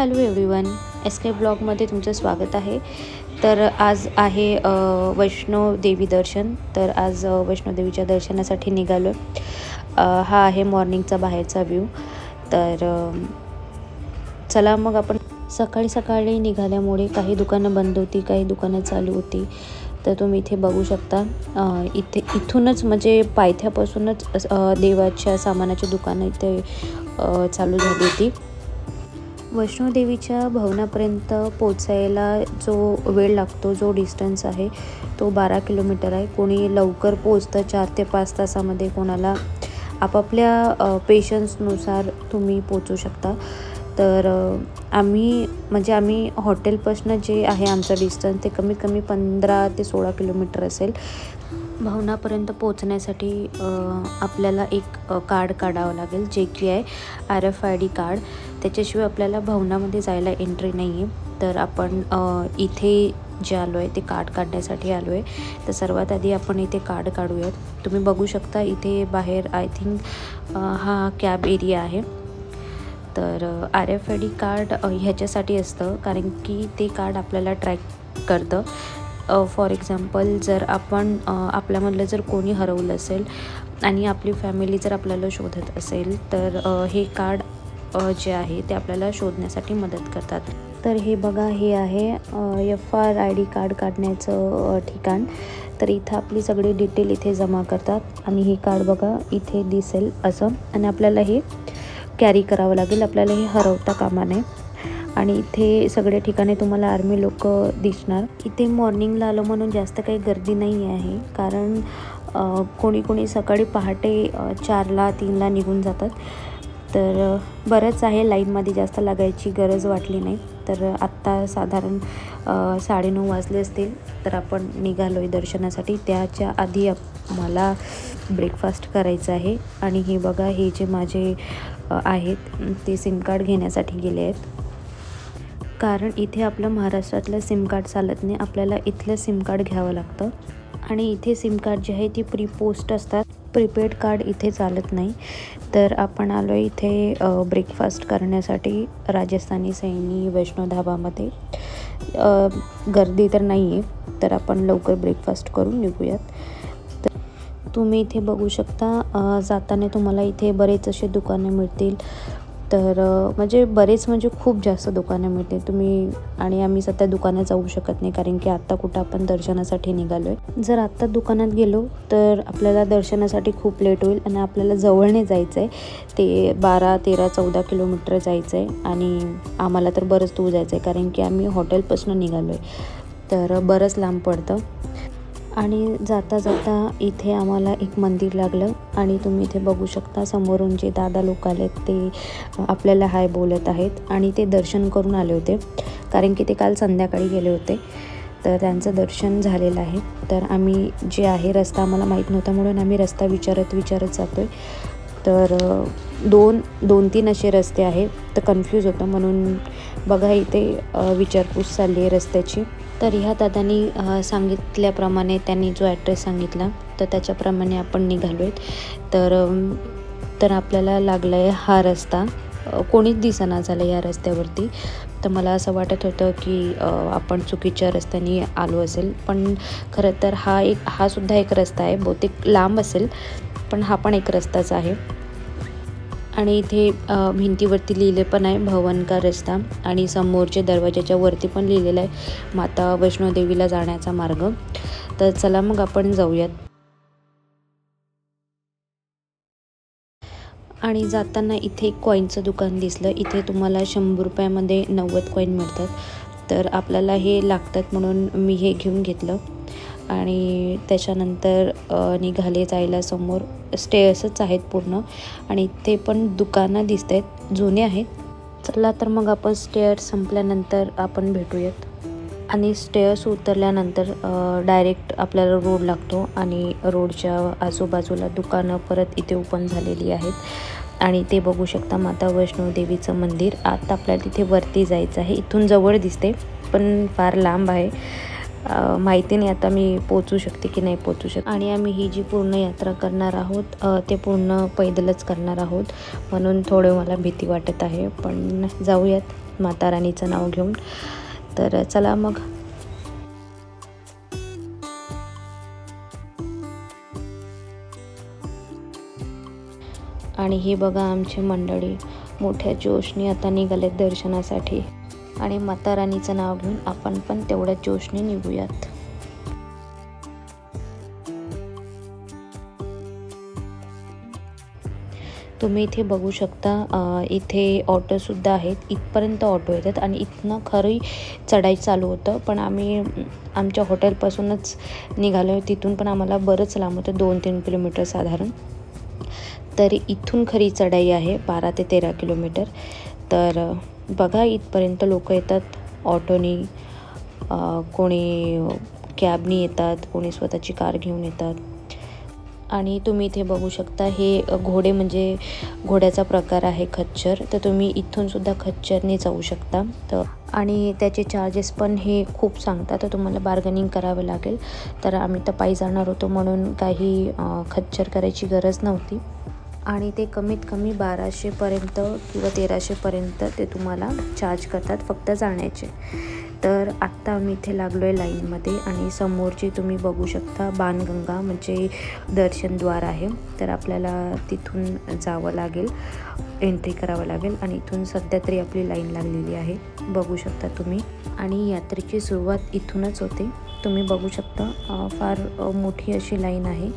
Hello everyone, S के ब्लॉगमध्ये तुमचं स्वागत आहे। तर आज आहे वैष्णोदेवी दर्शन। तर आज वैष्णोदेवीच्या दर्शनासाठी निघालो। हा आहे मॉर्निंगचा बाहेरचा व्ह्यू। तर चला मग आपण सकाळी सकाळी निघाल्यामुळे काही दुकानं बंद होती, काही दुकानं चालू होती। तर तुम्ही इथे बघू शकता, इथूनच म्हणजे पायथ्यापासूनच देवाच्या सामानाची दुकानं इथे चालू झाली होती। वैष्णोदेवीच्या भवनापर्यंत पोचायला जो वेळ लागतो, जो डिस्टन्स आहे तो 12 किलोमीटर आहे। कोणी लवकर पोचतं 4 ते 5 तासामध्ये, कोणाला आपापल्या पेशन्सनुसार तुम्ही पोचू शकता। तर आम्ही हॉटेलपासून जे आहे आमचं डिस्टन्स ते कमीत कमी 15 ते 16 किलोमीटर असेल। भवनापर्यंत पोचण्यासाठी आपल्याला एक कार्ड काढावं लागेल, जे की आहे RFID कार्ड। त्याच्याशिवाय आपल्याला भवनामध्ये जायला एंट्री नाही आहे। तर आपण इथे जे आलो आहे ते कार्ड काढण्यासाठी आलो आहे। तर सर्वात आधी आपण इथे कार्ड काढूयात। तुम्ही बघू शकता इथे बाहेर आय थिंक हा कॅब एरिया आहे। तर RFID कार्ड ह्याच्यासाठी असतं कारण की ते कार्ड आपल्याला ट्रॅक करतं। फॉर एक्झाम्पल, जर आपण आपल्यामधलं जर कोणी हरवलं असेल आणि आपली फॅमिली जर आपल्याला शोधत असेल तर हे कार्ड जे आहे ते आपल्याला शोधण्यासाठी मदत करतात। तर हे बघा, हे आहे FRID कार्ड काढण्याचं ठिकाण। तर इथं आपली सगळी डिटेल इथे जमा करतात आणि हे कार्ड बघा इथे दिसेल असं, आणि आपल्याला हे कॅरी करावं लागेल, आपल्याला हे हरवता कामा नये। आणि इथे सगळे ठिकाणी तुम्हाला आर्मी लोक दिसणार। इथे मॉर्निंगला आलो म्हणून जास्त काही गर्दी नाही आहे, कारण कोणी सकाळी पहाटे 4ला 3ला निघून जातात। तर बरंच आहे, लाईनमध्ये जास्त लागायची गरज वाटली नाही। तर आत्ता साधारण 9:30 वाजले असतील। तर आपण निघालो आहे दर्शनासाठी। त्याच्या आधी मला ब्रेकफास्ट करायचं आहे। आणि हे बघा, हे जे माझे आहेत ते सिम कार्ड घेण्यासाठी गेले आहेत, कारण इथे आपलं महाराष्ट्रातलं सिम कार्ड चालत नाही, आपल्याला इथलं सिम कार्ड घ्यावं लागतं। आणि इथे सिम कार्ड जे आहे ती प्री पोस्ट असतात, प्रीपेड कार्ड इथे चालत नाही। तर आपण आलो इथे ब्रेकफास्ट करण्यासाठी राजस्थानी सैनी वैष्णो धाबामध्ये। गर्दी तर नाही आहे, तर आपण लवकर ब्रेकफास्ट करून निघूयात। तर तुम्ही इथे बघू शकता, जाताना तुम्हाला इथे बरेच असे दुकानं मिळतील। तर म्हणजे खूप जास्त दुकानं मिळते आणि आम्ही सध्या दुकानात जाऊ शकत नाही, कारण की आत्ता कुठं आपण दर्शनासाठी निघालो आहे। जर आत्ता दुकानात गेलो तर आपल्याला दर्शनासाठी खूप लेट होईल आणि आपल्याला जवळने जायचं आहे, ते 12, 13, 14 किलोमीटर जायचं आहे। आणि आम्हाला तर बरंच दूर जायचं आहे, कारण की आम्ही हॉटेलपासून निघालो आहे, तर बरंच लांब पडतं। आणि जाता जाता इथे आम्हाला एक मंदिर लागलं आणि तुम्ही इथे बघू शकता समोरून जे दादा लोक आलेत ते आपल्याला हाय बोलत आहेत आणि ते दर्शन करून आले होते, कारण की ते काल संध्याकाळी गेले होते। तर त्यांचं दर्शन झालेलं आहे। तर आम्ही जे आहे रस्ता आम्हाला माहीत नव्हता म्हणून आम्ही रस्ता विचारत जातो आहे। तर 2-3 असे रस्ते आहेत, तर कन्फ्यूज होतं, म्हणून बघा इथे विचारपूस चालली आहे रस्त्याची। तर ह्या दादांनी सांगितल्याप्रमाणे त्यांनी जो ॲड्रेस सांगितला तर त्याच्याप्रमाणे आपण निघालो आहेत। तर आपल्याला लागला आहे हा रस्ता, कोणीच दिसेना झालं या रस्त्यावरती। तर मला असं वाटत होतं की आपण चुकीच्या रस्त्याने आलो असेल, पण खरं तर हा सुद्धा एक रस्ता आहे, बहुतेक लांब असेल पण हा पण एक रस्ताच आहे। आणि इथे भिंतीवरती लिहिले पण आहे भवन का रस्ता, आणि समोरच्या दरवाजाच्या वरती पण लिहिलेलं आहे माता वैष्णोदेवीला जाण्याचा मार्ग। तर चला मग आपण जाऊयात। आणि जाताना इथे एक कॉईनचं दुकान दिसलं, इथे तुम्हाला 100 रुपयामध्ये 90 कॉईन मिळतात। तर आपल्याला हे लागतात म्हणून मी हे घेऊन घेतलं आणि त्याच्यानंतर निघाले जायला। समोर स्टेअर्सच आहेत पूर्ण आणि इथे पण दुकानं दिसत आहेत, जुने आहेत। चला तर मग आपण स्टेअर्स संपल्यानंतर आपण भेटूयात। आणि स्टेअर्स उतरल्यानंतर डायरेक्ट आपल्याला रोड लागतो आणि रोडच्या आजूबाजूला दुकानं परत इथे ओपन झालेली आहेत। आणि ते बघू शकता माता वैष्णोदेवीचं मंदिर। आता आपल्याला तिथे वरती जायचं आहे, इथून जवळ दिसते पण फार लांब आहे। माहिती नाही आता मी पोचू शकते की नाही पोचू शकते। आणि आम्ही ही जी पूर्ण यात्रा करणार आहोत ते पूर्ण पैदलच करणार आहोत, म्हणून थोडं मला भीती वाटत आहे, पण जाऊयात। माता राणीचं नाव घेऊन. तर चला मग. आणि हे बघा आमची मंडळी मोठ्या जोशने आता निघालेत दर्शनासाठी. आणि माता राणीचं नाव घेऊन आपण पण तेवढ्याच जोशने निघूयात. तुम्ही इथे बघू शकता, इथे ऑटोसुद्धा आहेत. इथपर्यंत ऑटो येतात आणि इथनं खरी चढाई चालू होतं. पण आम्ही आमच्या हॉटेलपासूनच निघालो. तिथून पण आम्हाला बरंच लांब होतं, 2-3 किलोमीटर साधारण. तर इथून खरी चढाई आहे 12 ते 13 किलोमीटर. तर बघा इथपर्यंत लोक येतात ऑटोनी, कोणी कॅबनी येतात, कोणी स्वतःची कार घेऊन येतात. आणि तुम्ही इथे बघू शकता हे घोडे म्हणजे घोड्याचा प्रकार आहे खच्चर. तर तुम्ही इथून सुद्धा खच्चरने जाऊ शकता. तर आणि त्याचे चार्जेस पण हे खूप सांगतात, तर तुम्हाला बार्गनिंग करावे लागेल. तर आम्ही तर पायी जाणार होतो म्हणून काही खच्चर करायची गरज नव्हती. आणि ते कमीत कमी 1200पर्यंत किंवा 1300पर्यंत ते तुम्हाला चार्ज करतात फक्त जाण्याचे. तर आत्ता आम्ही इथे लागलो आहे लाईनमध्ये. आणि समोरची तुम्ही बघू शकता बाणगंगा म्हणजे दर्शनद्वार आहे. तर आपल्याला तिथून जावं लागेल, एंट्री करावं लागेल. आणि इथून सध्या तरी आपली लाईन लागलेली आहे, बघू शकता तुम्ही. आणि यात्रेची सुरुवात इथूनच होते. तुम्ही बघू शकता फार मोठी अशी लाईन आहे.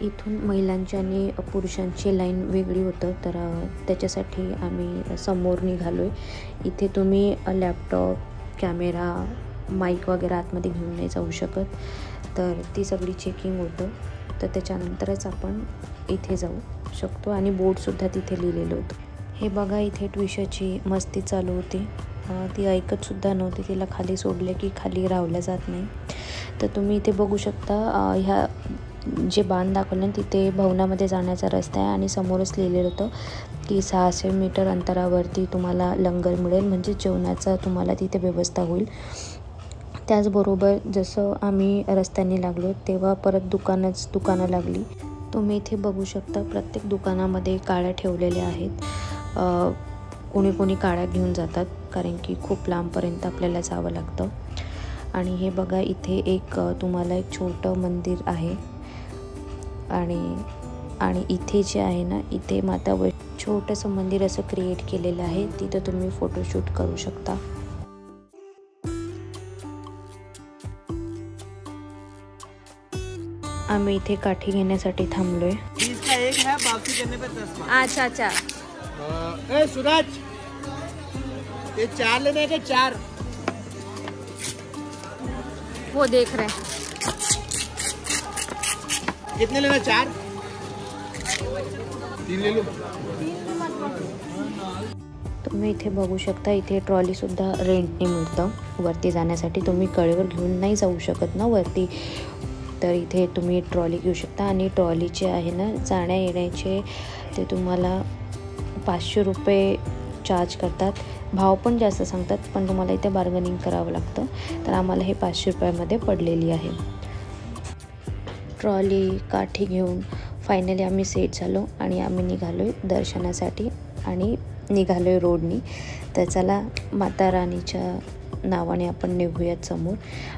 इथून महिलांची आणि पुरुषांची लाईन वेगळी होतं. तर त्याच्यासाठी आम्ही समोर निघालो आहे. इथे तुम्ही लॅपटॉप, कॅमेरा, माईक वगैरे आतमध्ये घेऊन नाही जाऊ शकत. तर ती सगळी चेकिंग होतं. तर त्याच्यानंतरच आपण इथे जाऊ शकतो. आणि बोर्डसुद्धा तिथे लिहिलेलं होतं. हे बघा इथे ट्विशाची मस्ती चालू होती. ती ऐकतसुद्धा नव्हती. तिला खाली सोडले की खाली राहवल्या जात नाही. तर तुम्ही इथे बघू शकता ह्या जे बाण दाखवलं ना तिथे भवनामध्ये जाण्याचा रस्ता आहे. आणि समोरच लिहिलेलं होतं की 600 मीटर अंतरावरती तुम्हाला लंगर मिळेल, म्हणजे जेवणाचा तुम्हाला तिथे व्यवस्था होईल. त्याचबरोबर जसं आम्ही रस्त्याने लागलो तेव्हा परत दुकानं लागली. तुम्ही इथे बघू शकता प्रत्येक दुकानामध्ये काड्या ठेवलेल्या आहेत. कोणी काड्या घेऊन जातात कारण की खूप लांबपर्यंत आपल्याला जावं लागतं. आणि हे बघा इथे तुम्हाला एक छोटं मंदिर आहे. आणि इथे जे आहे ना, इथे माता छोटंसं मंदिर असं क्रिएट केलेलं आहे. तिथं तुम्ही फोटोशूट करू शकता. आम्ही इथे काठी घेण्यासाठी थांबलोय. अच्छा सूरज, ये 4 लेने के 4 वो देख रहे हैं. कितने लेना? 4 3 ले लो. तुम्ही इथे बघू शकता इथे ट्रॉलीसुद्धा रेंटने मिळतं वरती जाण्यासाठी. तुम्ही कडेवर घेऊन नाही जाऊ शकत ना वरती. तर इथे तुम्ही ट्रॉली घेऊ शकता. आणि ट्रॉलीचे आहे ना जाण्या येण्याचे ते तुम्हाला 500 रुपये चार्ज करतात. भाव पण जास्त सांगतात, पण तुम्हाला इथे बार्गनिंग करावं लागतं. तर आम्हाला हे 500 रुपयामध्ये पडलेली आहे. ट्रॉली काठी घेऊन फायनली आम्ही सेट झालो आणि आम्ही निघालो आहे दर्शनासाठी. आणि निघालो आहे रोडनी. तर चला माता राणीच्या नावाने आपण निघूयात समोर.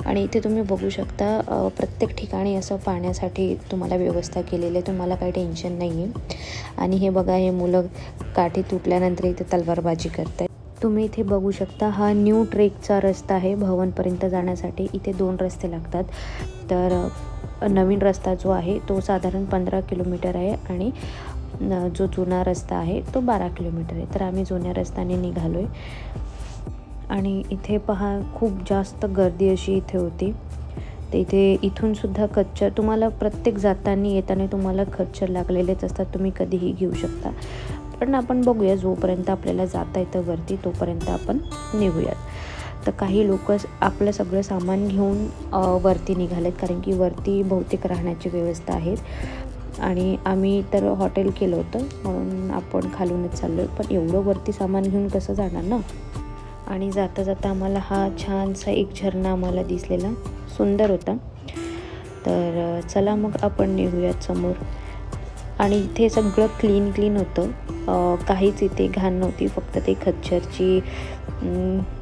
आणि इथे तुम्ही बघू शकता प्रत्येक ठिकाणी असं पाण्यासाठी तुम्हाला व्यवस्था केलेली आहे. तुम्हाला काही टेन्शन नाही आहे. आणि हे बघा हे मुलं काठी तुटल्यानंतर इथे तलवारबाजी करत आहेत. तुम्ही इथे बघू शकता हा न्यू ट्रेकचा रस्ता आहे भवनपर्यंत जाण्यासाठी. इथे 2 रस्ते लागतात. तर नवीन रस्ता जो आहे तो साधारण 15 किलोमीटर आहे. आणि जो जुना रस्ता आहे तो 12 किलोमीटर आहे. तर आम्ही जुन्या रस्त्याने निघालो आहे. आणि इथे पहा खूप जास्त गर्दी अशी इथे होती. तर इथे इथूनसुद्धा खच्चर तुम्हाला प्रत्येक जाताना येताना तुम्हाला खच्चर लागलेलेच असतात. तुम्ही कधीही घेऊ शकता. पण आपण बघूया जोपर्यंत आपल्याला जाता येतं वरती तोपर्यंत आपण निघूयात. तर काही लोक आपलं सगळं सामान घेऊन वरती निघालेत कारण की वरती बहुतेक राहण्याची व्यवस्था आहे. आणि आम्ही तर हॉटेल केलं होतं म्हणून आपण खालूनच चाललो. पण एवढं वरती सामान घेऊन कसं जाणार ना. आणि जाता जाता आम्हाला हा छानसा एक झरणा आम्हाला दिसलेला, सुंदर होता. तर चला मग आपण निघूयात समोर. आणि इथे सगळं क्लीन होतं, काहीच इथे घाण नव्हती, फक्त ते खच्चरची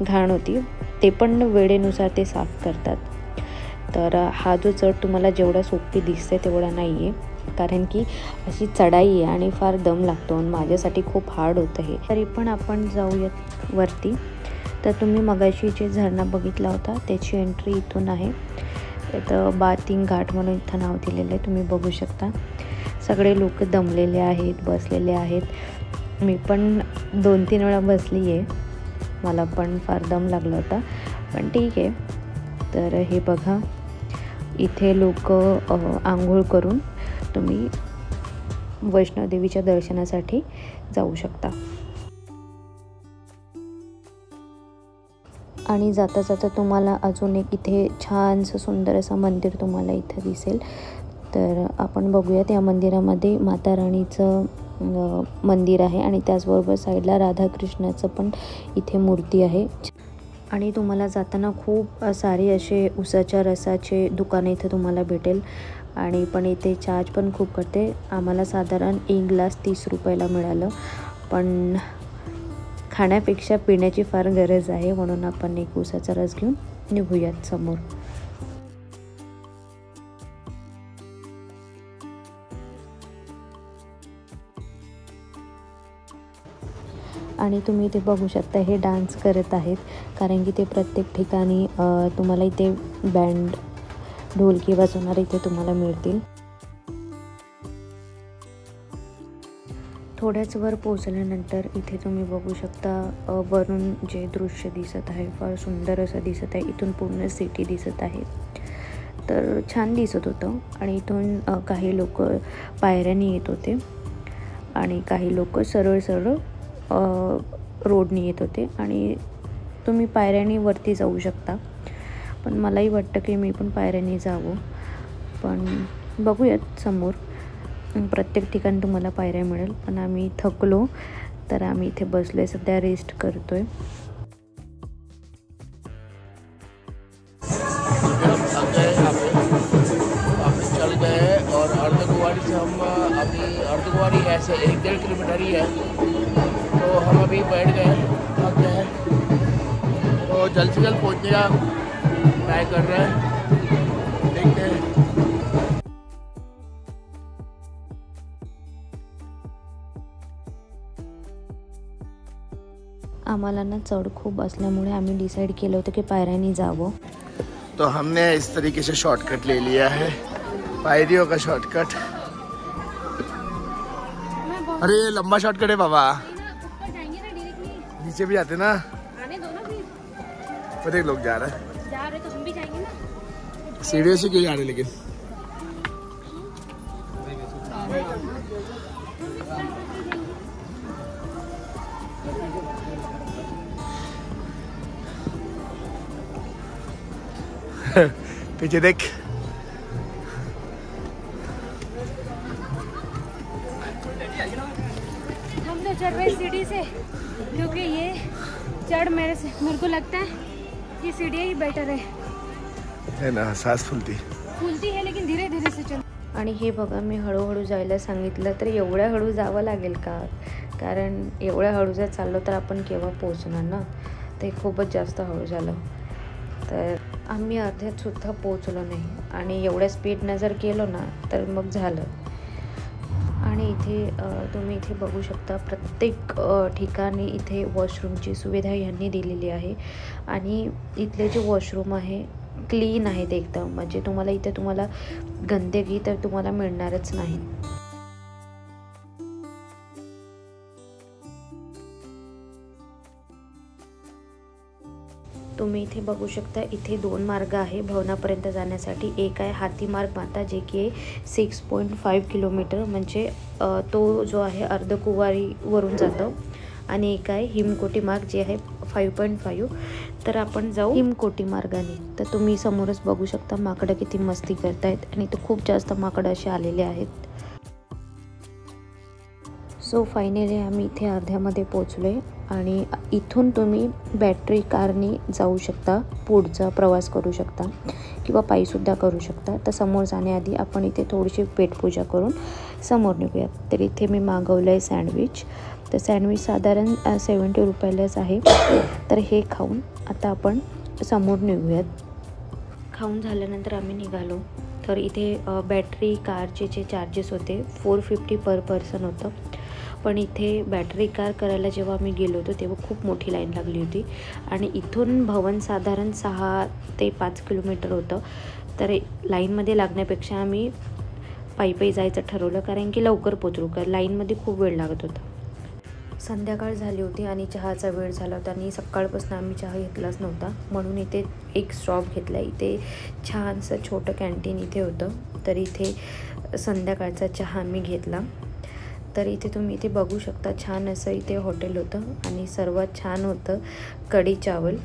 घाण होती. ते पण वेळेनुसार ते साफ करतात. तर हा जो चढ तुम्हाला जेवढा सोपी दिसते तेवढा नाही आहे, कारण की अशी चढाई आहे आणि फार दम लागतो आणि माझ्यासाठी खूप हार्ड होतं हे. तरी पण आपण जाऊयात वरती. तर तुम्ही मगाशी जे झरणा बघितला होता त्याची एंट्री इथून आहे. तर बाथिंग घाट म्हणून इथं नाव दिलेलं आहे, तुम्ही बघू शकता. सगळे लोक दमलेले आहेत, बसलेले आहेत. मी पण 2-3 वेळा बसली आहे, मला पण फार दम लागला होता, पण ठीक आहे. तर हे बघा, इथे लोक आंघोळ करून तुम्ही वैष्णोदेवीच्या दर्शनासाठी जाऊ शकता. आणि जाता जाता तुम्हाला अजून एक इथे छानसं सुंदर असं मंदिर तुम्हाला इथे दिसेल. तर आपण बघूयात. या मंदिरामध्ये माता राणीचं मंदिर आहे आणि त्याचबरोबर साईडला राधाकृष्णाचं पण इथे मूर्ती आहे. आणि तुम्हाला जाताना खूप सारे असे उसाच्या रसाचे दुकानं इथे तुम्हाला भेटेल. आणि पण इथे चार्ज पण खूप करते. आम्हाला साधारण 1 ग्लास 30 रुपयाला मिळालं, पण खाण्यापेक्षा पिण्याची फार गरज आहे, म्हणून आपण एक उसाचा रस घेऊन निघूयात समोर. आणि तुम्ही इथे बघू शकता, हे डान्स करत आहेत, कारण की ते प्रत्येक ठिकाणी तुम्हाला इथे बँड ढोलकी वाजवणारे इथे तुम्हाला मिळतील. थोड्याच वर पोहोचल्यानंतर इथे तुम्ही बघू शकता, वरून जे दृश्य दिसत आहे फार सुंदर असं दिसत आहे. इथून पूर्ण सिटी दिसत आहे, तर छान दिसत होतं. आणि इथून काही लोक पायऱ्याने येत होते आणि काही लोक सरळ रोडने येत होते. आणि तुम्ही पायऱ्याने वरती जाऊ शकता, पण मलाही वाटतं की मी पण पायऱ्याने जावं, पण बघूयात समोर. प्रत्येक ठिकाणी तुम्हाला पायऱ्या मिळेल, पण आम्ही थकलो तर आम्ही इथे बसलो आहे, सध्या रेस्ट करतो आहे. चल गए और अर्धकुंवारी से हम अभी, अर्धकुंवारी ऐसे 1-1.5 किलोमीटर ही है, तो हम अभी बैठ गए, थक गए, तो जल्द से जल्द पहुँचने का ट्राई कर रहे हैं, देखते हैं. आम्हाला ना चढ खूप असल्यामुळे आम्ही डिसाईड केलं होतं की पायऱ्याने जावं. तो हमने इस तरीके से शॉर्टकट ले लिया है, पायरियों का शॉर्टकट. अरे ये लंबा शॉर्टकट है बाबा, नीचे भी जाते ना, पर एक लोग जा रहे हैं, तो हम भी जाएंगे ना. सीढ़ियों से क्यों जा रहे लेकिन. पीछे देख, हम तो चढ़ रहे सीढ़ी से, क्योंकि ये चढ़ मेरे को लगता है कि सीढ़ी ही बेटर है ना, सांस फूलती है, लेकिन धीरे धीरे से चल. आणि हे बघा, मी हळूहळू जायला सांगितलं तर एवढ्या हळू जावं लागेल का, कारण एवढ्या हळू जर चाललो तर आपण केव्हा पोहोचणार ना. ते खूपच जास्त हळू झालं, तर आम्ही अर्ध्यातसुद्धा पोहोचलो नाही. आणि एवढ्या स्पीडनं जर केलो ना तर मग झालं. आणि इथे तुम्ही इथे बघू शकता, प्रत्येक ठिकाणी इथे वॉशरूमची सुविधा यांनी दिलेली आहे. आणि इथले जे वॉशरूम आहे क्लीन आहेत एकदम, म्हणजे तुम्हाला इथे गंदगी तर तुम्हाला मिळणारच नाही. तुम्ही इथे बघू शकता, इथे 2 मार्ग आहे भवनापर्यंत जाण्यासाठी. एक आहे हाती मार्ग माता, जे की 6.5 किलोमीटर, म्हणजे तो जो आहे अर्धकुंवारीवरून जातो. आणि एक आहे हिमकोटी मार्ग, जे आहे 5.5. तर आपण जाऊ हिमकोटी मार्गाने. तर तुम्ही समोरच बघू शकता माकडं किती मस्ती करतायत, आणि तो खूप जास्त माकडं असे आलेले आहेत. सो फायनली आम्ही इथे अर्ध्यामध्ये पोचलो आहे आणि इथून तुम्ही बॅटरी कारने जाऊ शकता, पुढचा प्रवास करू शकता किंवा पायीसुद्धा करू शकता. तर समोर जाण्याआधी आपण इथे थोडीशी पेटपूजा करून समोर निघूयात. तर इथे मी मागवलं आहे सँडविच. तर सँडविच साधारण 70 रुपयालाच आहे. तर हे खाऊन आता आपण समोर निघूयात. खाऊन झाल्यानंतर आम्ही निघालो. तर इथे बॅटरी कारचे जे चार्जेस होते 450 पर पर्सन होतं. पण इथे बॅटरी कार करायला जेव्हा आम्ही गेलो होतो तेव्हा खूप मोठी लाईन लागली होती आणि इथून भवन साधारण 6 ते 5 किलोमीटर होतं. तर लाईनमध्ये लागण्यापेक्षा आम्ही पायी जायचं ठरवलं, कारण की लवकर पोचू. लाईनमध्ये खूप वेळ लागत होता. संध्याकाळ झाली होती आणि चहाचा वेळ झाला होता आणि सकाळपासून आम्ही चहा घेतलाच नव्हता, म्हणून इथे एक स्टॉप घेतला. इथे छानसं छोटं कॅन्टीन इथे होतं. तर इथे संध्याकाळचा चहा मी घेतला. तर इथे तुम्ही इथे बघू शकता, छान असं इथे हॉटेल होतं आणि सर्वात छान होतं कढी चावल.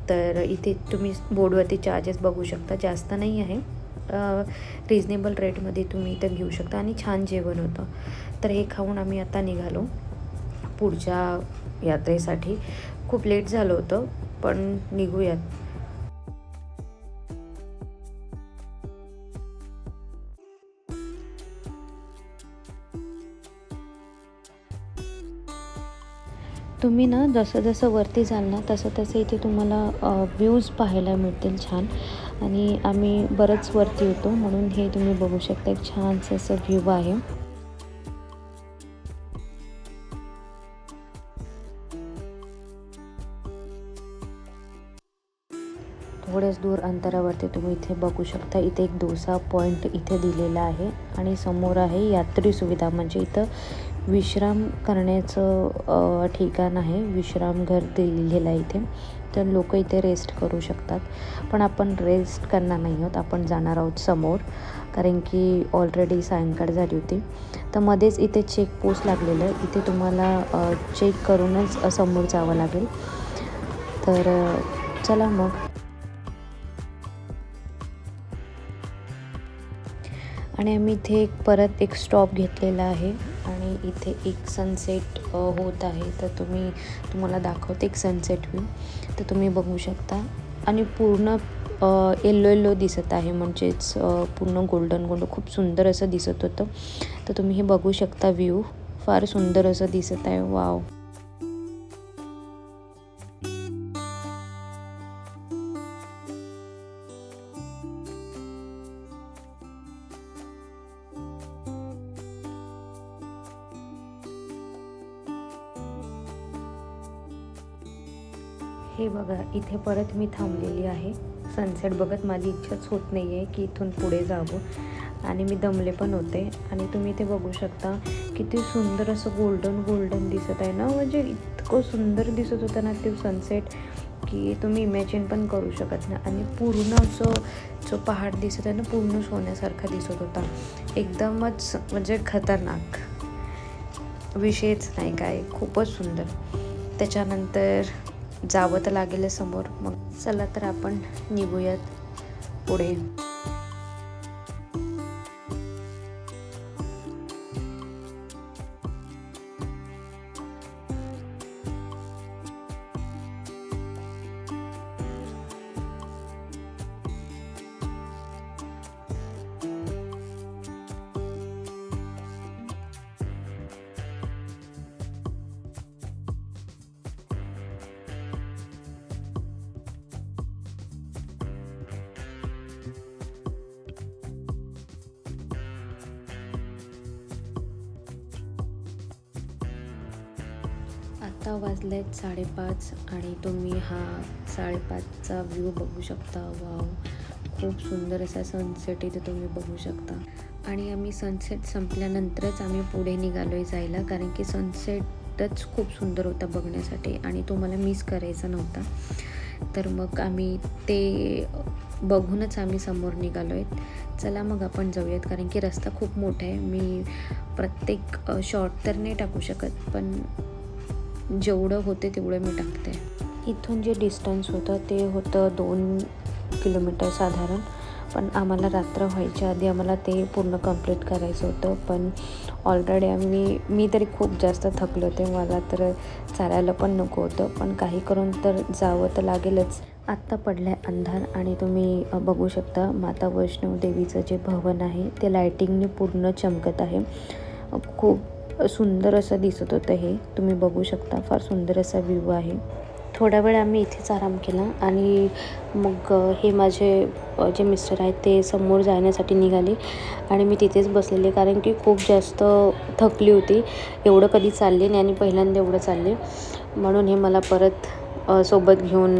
तर इथे तुम्ही बोर्डवरती चार्जेस बघू शकता, जास्त नाही आहे, रिजनेबल रेटमध्ये तुम्ही इथं घेऊ शकता आणि छान जेवण होतं. तर हे खाऊन आम्ही आता निघालो पुढच्या यात्रेसाठी. खूप लेट झालं होतं पण निघूयात. तुम्ही ना जसं जसं वरती जाल ना तसं तसं इथे तुम्हाला व्ह्यूज पाहायला मिळतील छान. आणि आम्ही बरंच वरती होतो म्हणून हे तुम्ही बघू शकता, एक छानसं असं व्ह्यू आहे. थोड्याच दूर अंतरावरती तुम्ही इथे बघू शकता, इथे एक डोसा पॉईंट इथे दिलेला आहे आणि समोर आहे यात्री सुविधा, म्हणजे इथं विश्राम करण्याचं ठिकाण आहे, विश्रामघर दिलेलं आहे इथे. तर लोक इथे रेस्ट करू शकतात. पण आपण रेस्ट करणार नाही आहोत, आपण जाणार आहोत समोर, कारण की ऑलरेडी सायंकाळ झाली होती. तर मध्येच इथे चेक पोस्ट लागलेलं आहे, इथे तुम्हाला चेक करूनच समोर जावं लागेल. तर चला मग. आणि आम्ही इथे परत एक स्टॉप घेतलेला आहे आणि इथे एक सनसेट होत आहे. तर तुम्हाला दाखवते एक सनसेट व्ह्यू. तर तुम्ही बघू शकता आणि पूर्ण येल्लो दिसत आहे, म्हणजेच पूर्ण गोल्डन खूप सुंदर असं दिसत होतं. तर तुम्ही हे बघू शकता, व्ह्यू फार सुंदर असं दिसत आहे. वाव. हे बघा, इथे परत मी थांबलेली आहे. सनसेट बघत माझी इच्छाच होत नाही आहे की इथून पुढे जावं आणि मी दमले पण होते. आणि तुम्ही इथे बघू शकता किती सुंदर असं गोल्डन दिसत आहे ना, म्हणजे इतकं सुंदर दिसत होतं ना ते सनसेट की तुम्ही इमॅजिन पण करू शकत नाही. आणि पूर्ण असं जो पहाड दिसत आहे ना, पूर्ण सोन्यासारखा दिसत होता. एकदमच म्हणजे खतरनाक, विषयच नाही काय, खूपच सुंदर. त्याच्यानंतर जावं तर लागेल समोर. मग चला तर आपण निघूयात पुढे. आता वाजलेत 5:30 आणि तुम्ही हा 5:30चा व्ह्यू बघू शकता. वाव, खूप सुंदर असा सनसेट इथे तुम्ही बघू शकता. आणि आम्ही सनसेट संपल्यानंतरच आम्ही पुढे निघालो आहे जायला, कारण की सनसेटच खूप सुंदर होता बघण्यासाठी आणि तो मला मिस करायचा नव्हता. तर मग आम्ही ते बघूनच आम्ही समोर निघालो आहेत. चला मग आपण जाऊयात, कारण की रस्ता खूप मोठा आहे. मी प्रत्येक शॉर्ट तर नाही टाकू शकत, पण जेवढं होते तेवढं मी टाकते. इथून जे डिस्टन्स होतं ते होतं 2 किलोमीटर साधारण. पण आम्हाला रात्र व्हायच्या आधी आम्हाला ते पूर्ण कंप्लीट करायचं होतं. पण ऑलरेडी मी तरी खूप जास्त थकले होते, मला तर चालायला पण नको होतं, पण काही करून तर जावं तर लागेलच. आत्ता पडला आहे अंधार आणि तुम्ही बघू शकता माता वैष्णव देवीचं जे भवन आहे ते लायटिंगने पूर्ण चमकत आहे. खूप सुंदर असं दिसत होतं हे, तुम्ही बघू शकता. फार सुंदर असा व्ह्यू आहे. थोडा वेळ आम्ही इथेच आराम केला आणि मग हे माझे जे मिस्टर आहेत ते समोर जाण्यासाठी निघाले आणि मी तिथेच बसलेले, कारण की खूप जास्त थकली होती. एवढं कधी चालले नाही आणि पहिल्यांदा एवढं चालले, म्हणून हे मला परत सोबत घेऊन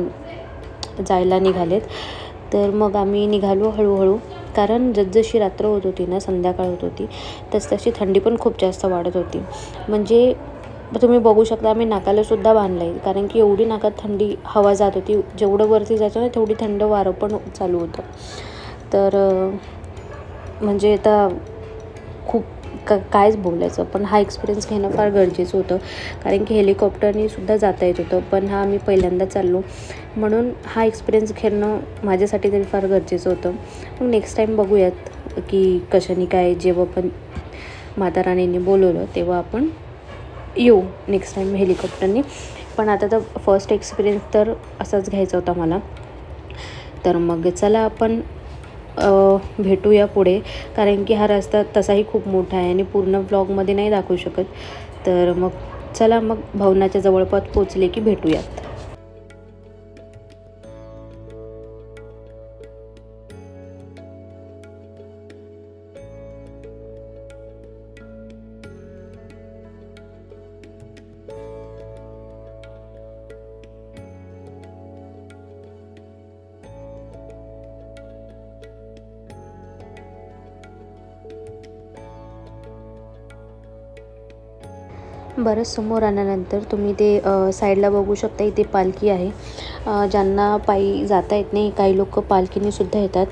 जायला निघालेत. तर मग आम्ही निघालो हळूहळू, कारण जसजशी रात्र होत होती ना, संध्याकाळ होत होती, तशी थंडी पण खूप जास्त वाढत होती. म्हणजे तुम्ही बघू शकता आम्ही नाकाला सुद्धा बांधलं आहे, कारण की एवढी नाकात थंडी हवा जात होती. जेवढं वरती जायचं ना तेवढी थंड वारं पण चालू होतं. तर म्हणजे आता खूप कायच बोलायचं, पण हा एक्सपिरियन्स घेणं फार गरजेचं होतं, कारण की हेलिकॉप्टरने सुद्धा जाता येत होतं, पण आम्ही पहिल्यांदा चाललो, म्हणून हा एक्सपिरियन्स घेणं माझ्यासाठी तरी फार गरजेचं होतं. मग नेक्स्ट टाईम बघूयात की कशाने काय, जेव्हा पण माता राणीने बोलवलं तेव्हा आपण येऊ नेक्स्ट टाईम हेलिकॉप्टरने. पण आता तर फर्स्ट एक्सपिरियन्स तर असाच घ्यायचा होता मला. तर मग चला आपण भेटूया पुढे, कारण की हा रस्ता तसाही खूप मोठा आहे आणि पूर्ण ब्लॉगमध्ये नाही दाखवू शकत. तर मग चला, मग भवनाच्या जवळपास पोचले की भेटूयात. बरंच समोर आल्यानंतर तुम्ही ते साईडला बघू शकता, इथे पालखी आहे. ज्यांना पायी जाता येत नाही, काही लोक पालखीने सुद्धा येतात,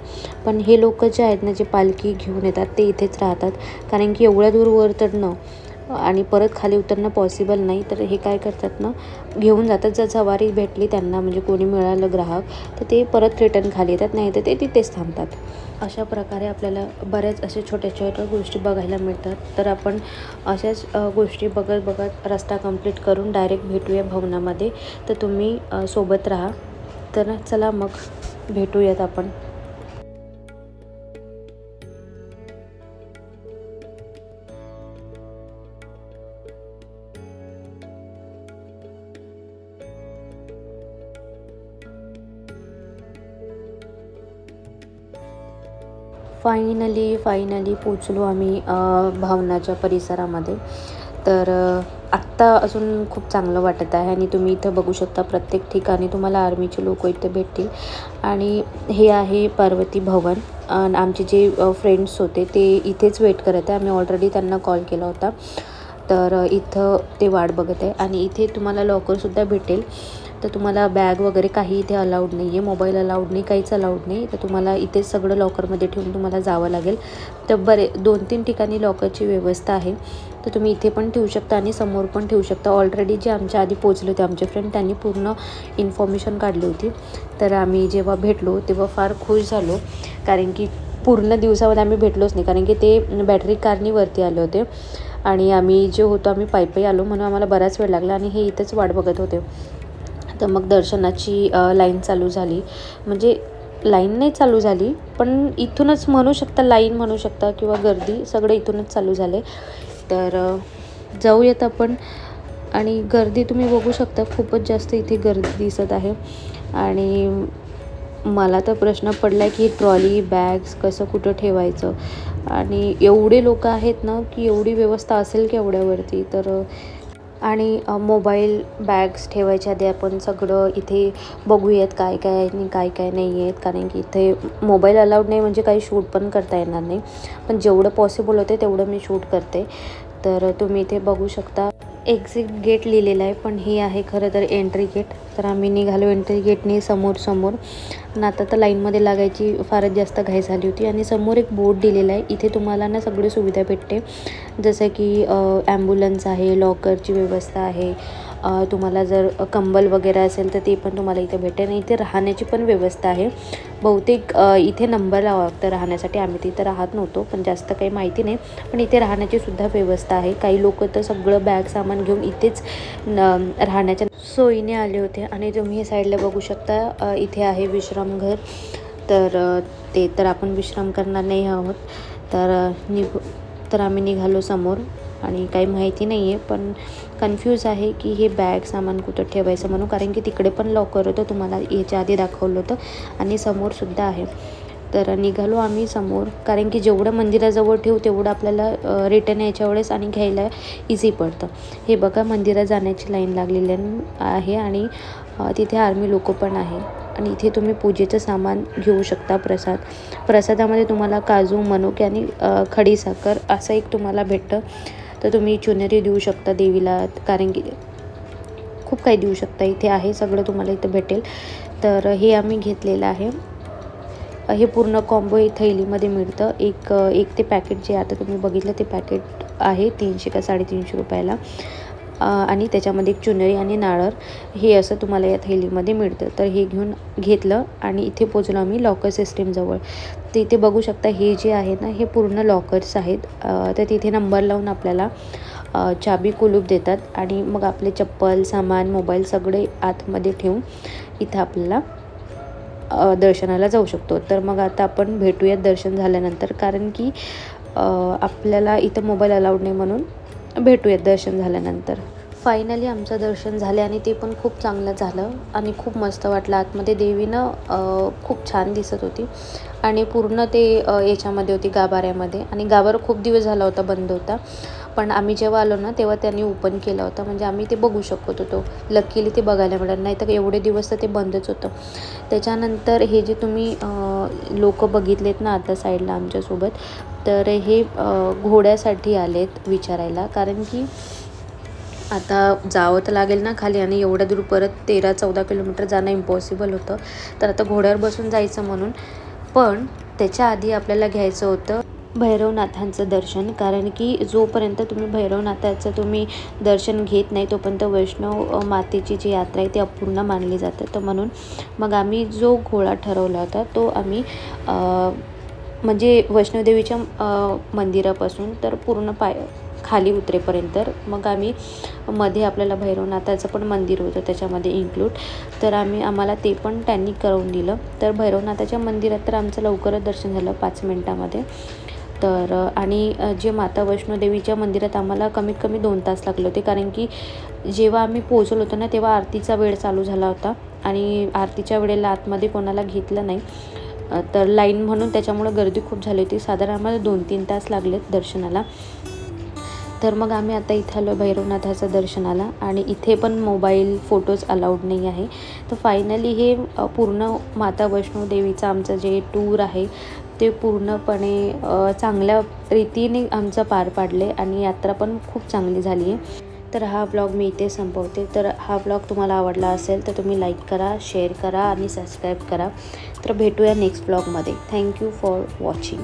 पण हे लोक जे आहेत ना, जे पालखी घेऊन येतात ते इथेच राहतात, कारण की एवढ्या दूर वर चढणं आणि परत खाली उतरणं पॉसिबल नाही. तर हे काय करतात ना, घेऊन जातात. जर सवारी भेटली त्यांना, म्हणजे कोणी मिळालं ग्राहक, तर ते परत रिटर्न खाली येतात, नाही तर ते तिथेच थांबतात. अशा प्रकारे आपल्याला बऱ्याच अशा छोट्या छोट्या गोष्टी बघायला मिळतात. तर आपण अशाच गोष्टी बघत बघत रस्ता कंप्लीट करून डायरेक्ट भेटूया भवनामध्ये. तर तुम्ही सोबत राहा. तर चला मग भेटूयात आपण. फायनली पोचलो आम्ही भवनाच्या परिसरामध्ये. तर आत्ता अजून खूप चांगलं वाटत आहे आणि तुम्ही इथं बघू शकता प्रत्येक ठिकाणी तुम्हाला आर्मीचे लोक इथे भेटतील. आणि हे आहे पार्वती भवन. आमचे जे फ्रेंड्स होते ते इथेच वेट करत आहे. आम्ही ऑलरेडी त्यांना कॉल केला होता, तर इथं ते वाट बघत आहे. आणि इथे तुम्हाला लॉकरसुद्धा भेटेल. तर तुम्हाला बॅग वगैरे काही इथे अलाउड नाही आहे, मोबाईल अलाउड नाही, काहीच अलाउड नाही. तर तुम्हाला इथेच सगळं लॉकरमध्ये ठेवून तुम्हाला जावं लागेल. तर 2-3 ठिकाणी लॉकरची व्यवस्था आहे, तर तुम्ही इथे पण ठेवू शकता आणि समोर पण ठेवू शकता. ऑलरेडी जे आमच्या आधी पोचले होते आमचे फ्रेंड, त्यांनी पूर्ण इन्फॉर्मेशन काढली होती. तर आम्ही जेव्हा भेटलो तेव्हा फार खुश झालो, कारण की पूर्ण दिवसामध्ये आम्ही भेटलोच नाही, कारण की ते बॅटरी कारनी वरती आले होते आणि आम्ही जे होतो आम्ही पायी आलो, म्हणून आम्हाला बराच वेळ लागला आणि हे इथंच वाट बघत होते. तर मग दर्शनाची लाईन चालू झाली, म्हणजे लाईन नाही चालू झाली, पण इथूनच म्हणू शकता, लाईन म्हणू शकता किंवा गर्दी, सगळं इथूनच चालू झाले. तर जाऊयात आपण. आणि गर्दी तुम्ही बघू शकता, खूपच जास्त इथे गर्दी दिसत आहे. आणि मला तर प्रश्न पडला की ट्रॉली बॅग्स कसं कुठं ठेवायचं, आणि एवढे लोक आहेत ना की एवढी व्यवस्था असेल की एवढ्यावरती. तर आणि मोबाईल बॅग्स ठेवायच्या आधी आपण सगळं इथे बघूयात काय काय आहे आणि काय काय नाही आहेत, कारण की इथे मोबाईल अलाउड नाही, म्हणजे काही शूट पण करता येणार नाही, पण जेवढं पॉसिबल होते तेवढं मी शूट करते. तर तुम्ही इथे बघू शकता एक्झिट गेट लिहिलेलं आहे, पण हे आहे खरं तर एंट्री गेट. तर आम्ही निघालो एंट्री गेटने समोर. आणि आता तर लाईनमध्ये लागायची फारच जास्त घाई झाली होती. आणि समोर एक बोर्ड दिलेला आहे, इथे तुम्हाला ना सगळी सुविधा भेटते, जसं की ॲम्ब्युलन्स आहे, लॉकरची व्यवस्था आहे, तुम्हाला जर कंबल वगैरे असेल तर ते पण तुम्हाला इथे भेटेल. आणि इथे राहण्याची पण व्यवस्था आहे. बहुतेक इथे नंबर लावावा लागतं राहण्यासाठी. आम्ही तिथं राहत नव्हतो, पण जास्त काही माहिती नाही. पण इथे राहण्याची सुद्धा व्यवस्था आहे. काही लोक तर सगळं बॅग सामान घेऊन इथेच राहण्याच्या सोयीने आले होते. आणि तुम्ही हे साईडला बघू शकता, इथे आहे विश्रामघर. तर ते तर आपण विश्राम करणार नाही आहोत. तर आम्ही निघालो समोर. आणि काही माहिती नाही आहे, पण कन्फ्यूज आहे की हे बॅग सामान कुठं ठेवायचं म्हणून. कारण की तिकडे पण लॉकर होतं, तुम्हाला याच्या आधी दाखवलं होतं, आणि समोरसुद्धा आहे. तर निघालो आम्ही समोर. कारण की जेवढं मंदिराजवळ ठेवू तेवढं आपल्याला रिटर्न यायच्या वेळेस आणि घ्यायला इझी पडतं. हे बघा, मंदिरात जाण्याची लाईन लागलेली आहे. आणि तिथे आर्मी लोक पण आहे. आणि इथे तुम्ही पूजेचं सामान घेऊ शकता. प्रसादामध्ये तुम्हाला काजू, मनुके आणि खडीसाखर असं एक तुम्हाला भेटतं. तर तुम्ही चुनरी देऊ शकता देवीला, कारण की खूप काही देऊ शकता. इथे आहे सगळं तुम्हाला इथं भेटेल. तर हे आम्ही घेतलेलं आहे. हे पूर्ण कॉम्बो ही थैलीमध्ये मिळतं. एक ते पॅकेट जे आता तुम्ही बघितलं ते पॅकेट आहे 300 का 350 रुपयाला. आणि त्याच्यामध्ये एक चुनरी आणि नारळ हे असं तुम्हाला या थैलीमध्ये मिळतं. तर हे घेतलं आणि इथे पोचलो आम्ही लॉकर सिस्टीमजवळ. तर इथे बघू शकता, हे जे आहे ना, हे पूर्ण लॉकर्स आहेत. तर तिथे नंबर लावून आपल्याला चाबी कुलूप देतात. आणि मग आपले चप्पल, सामान, मोबाईल सगळे आतमध्ये ठेवून इथं आपल्याला दर्शनाला जाऊ शकतो. तर मग आता आपण भेटूयात दर्शन झाल्यानंतर, कारण की आपल्याला इथं मोबाईल अलाउड नाही, म्हणून भेटूयात दर्शन झाल्यानंतर. फायनली आमचं दर्शन झाले आणि ते पण खूप चांगलं झालं आणि खूप मस्त वाटलं. आतमध्ये देवीनं खूप छान दिसत होती आणि पूर्ण ते याच्यामध्ये होती, गाभाऱ्यामध्ये. आणि गाभारा खूप दिवस झाला होता, बंद होता. पण आम्ही जेव्हा आलो ना तेव्हा त्यांनी ओपन केला होता, म्हणजे आम्ही ते बघू शकत होतो. लकीली ते बघायला मिळालं, नाही तर एवढे दिवस तर ते बंदच होतं. त्याच्यानंतर हे जे तुम्ही लोक बघितलेत ना आता साईडला आमच्यासोबत, तर हे घोड्यासाठी आलेत विचारायला. कारण की आता जावं तर लागेल ना खाली, आणि एवढ्या दूर परत 13-14 किलोमीटर जाणं इम्पॉसिबल होतं. तर आता घोड्यावर बसून जायचं म्हणून. पण त्याच्या आधी आपल्याला घ्यायचं होतं भैरवनाथांचं दर्शन. कारण की जोपर्यंत तुम्ही भैरवनाथाचं दर्शन घेत नाही तोपर्यंत वैष्णव मातेची जी यात्रा आहे ती अपूर्ण मानली जाते. तर म्हणून मग आम्ही जो घोडा ठरवला होता तो आम्ही म्हणजे वैष्णोदेवीच्या मंदिरापासून तर पूर्ण खाली उतरेपर्यंत, मग आम्ही मध्ये आपल्याला भैरवनाथाचं पण मंदिर होतं त्याच्यामध्ये इन्क्लूड. तर आम्हाला ते पण त्यांनी करून दिलं. तर भैरवनाथाच्या मंदिरात तर आमचं लवकरच दर्शन झालं 5 मिनटामध्ये. तर आणि जे माता वैष्णोदेवीच्या मंदिरात आम्हाला कमीत कमी 2 तास लागले होते. कारण की जेव्हा आम्ही पोहोचलो होतो ना तेव्हा आरतीचा वेळ चालू झाला होता आणि आरतीच्या वेळेला आतमध्ये कोणाला घेतलं नाही. तर लाईन म्हणून त्याच्यामुळे गर्दी खूप झाली होती. साधारण आम्हाला 2-3 तास लागलेत दर्शनाला. तर मग आम्ही आता इथे आलो भैरवनाथाच्या दर्शनाला. आणि इथे पण मोबाईल, फोटोज अलाउड नाही आहे. तर फायनली हे पूर्ण माता वैष्णोदेवीचं आमचं जे टूर आहे ते पूर्णपणे चांगल्या रीतीने आमचं पार पाडले आणि यात्रा पण खूप चांगली झाली आहे. तर हा व्लॉग मी इथे संपवते. तर हा व्लॉग तुम्हाला आवडला असेल तर तुम्ही लाईक करा, शेअर करा आणि सबस्क्राईब करा. तर भेटूया नेक्स्ट व्लॉगमध्ये. Thank you for watching.